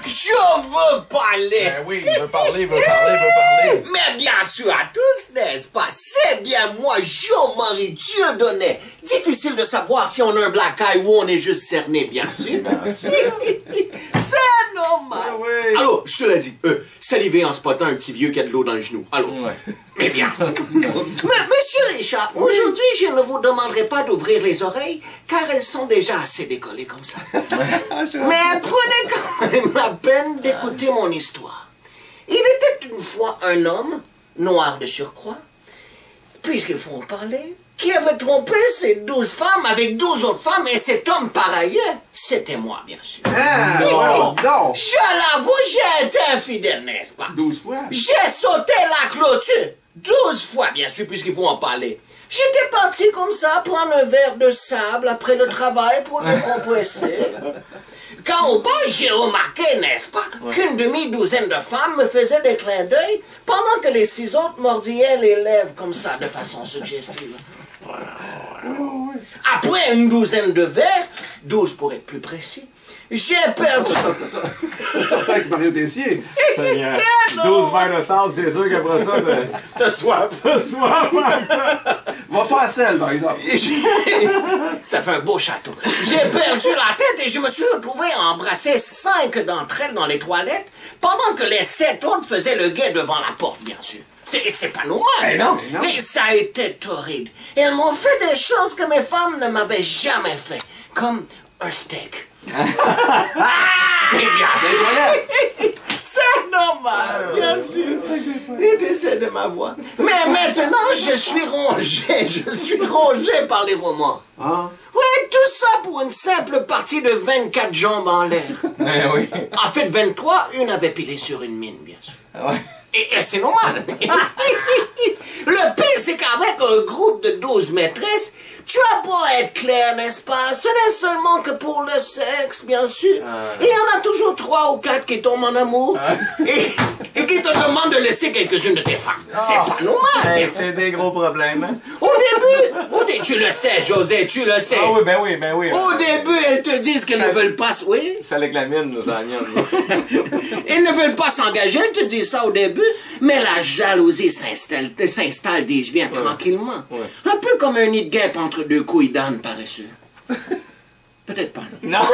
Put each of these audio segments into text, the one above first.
Je veux parler. Ben oui, il veut parler, il veut parler, il veut parler. Mais bien sûr à tous, n'est-ce pas? C'est bien moi, Jean-Marie Dieudonné. Difficile de savoir si on a un black eye ou on est juste cerné, bien sûr. C'est normal. Ah oui. Alors, je te l'ai dit, saliver en spottant un petit vieux qui a de l'eau dans le genou. Alors, mais bien sûr. Monsieur Richard, aujourd'hui, je ne vous demanderai pas d'ouvrir les oreilles, car elles sont déjà assez décollées comme ça. Mais prenez quand même la peine d'écouter mon histoire. Il était une fois un homme, noir de surcroît, puisqu'il faut en parler, qui avait trompé ses 12 femmes avec 12 autres femmes, et cet homme, par ailleurs, c'était moi, bien sûr. Ah, non. Je l'avoue, j'ai été infidèle, n'est-ce pas? 12 fois. J'ai sauté la clôture 12 fois, bien sûr, puisqu'il faut en parler. J'étais parti comme ça, prendre un verre de sable après le travail pour le compresser. Quand au bas, j'ai remarqué, n'est-ce pas, qu'une demi-douzaine de femmes me faisaient des clins d'œil pendant que les 6 autres mordillaient les lèvres comme ça, de façon suggestive. Après une douzaine de verres, 12 pour être plus précis, j'ai perdu... T'as sorti avec Mario Tessier. 12 verres de sable, c'est sûr qu'après ça, T'as soif. t'as soif. Va pas à celle, par exemple. Ça fait un beau château. J'ai perdu la tête et je me suis retrouvé à embrasser 5 d'entre elles dans les toilettes pendant que les 7 autres faisaient le guet devant la porte, bien sûr. C'est pas normal. Ben non. Mais ça a été torride. Elles m'ont fait des choses que mes femmes ne m'avaient jamais fait. Comme un steak. Mais bien sûr. C'est normal, bien sûr. Et t'essaies de ma voix. Mais maintenant, je suis rongé par les remords. Ah. Oui, tout ça pour une simple partie de 24 jambes en l'air. Ben oui. En fait, 23, une avait pilé sur une mine, bien sûr. Ah ouais. Et c'est normal. Le pire, c'est qu'avec un groupe de 12 maîtresses, tu as beau être clair, n'est-ce pas? Ce n'est seulement que pour le sexe, bien sûr. Il y en a toujours 3 ou 4 qui tombent en amour et qui te demandent de laisser quelques-unes de tes femmes. C'est pas normal. Hey, c'est des gros problèmes, hein? Au début, tu le sais, José, tu le sais. Ah oui, ben oui, ben oui. Au début, elles te disent qu'elles ne veulent pas... Oui? Ça avec la mine, ça, la mienne. Ils ne veulent pas s'engager, elles te disent ça au début, mais la jalousie s'installe, dis-je bien, tranquillement. Un peu comme un nid de guêpe entre 2 couilles d'âne paresseux. Peut-être pas, non? Non!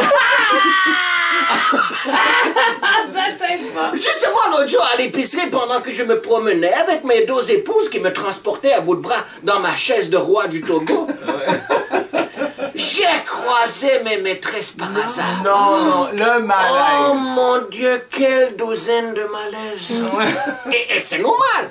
Peut-être pas. Justement, l'autre jour, à l'épicerie, pendant que je me promenais avec mes 2 épouses qui me transportaient à bout de bras dans ma chaise de roi du Togo, j'ai croisé mes maîtresses par hasard. Non, le malaise. Oh mon Dieu, quelle douzaine de malaises. Et c'est normal.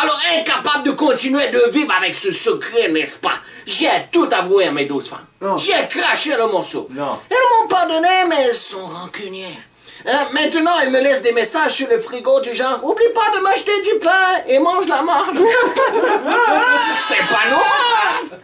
Alors, incapable de continuer de vivre avec ce secret, n'est-ce pas? J'ai tout avoué à mes 12 femmes. Non. J'ai craché le morceau. Non. Elles m'ont pardonné, mais elles sont rancunières. Hein, maintenant, elles me laissent des messages sur le frigo du genre « Oublie pas de m'acheter du pain et mange la marde. » C'est pas normal.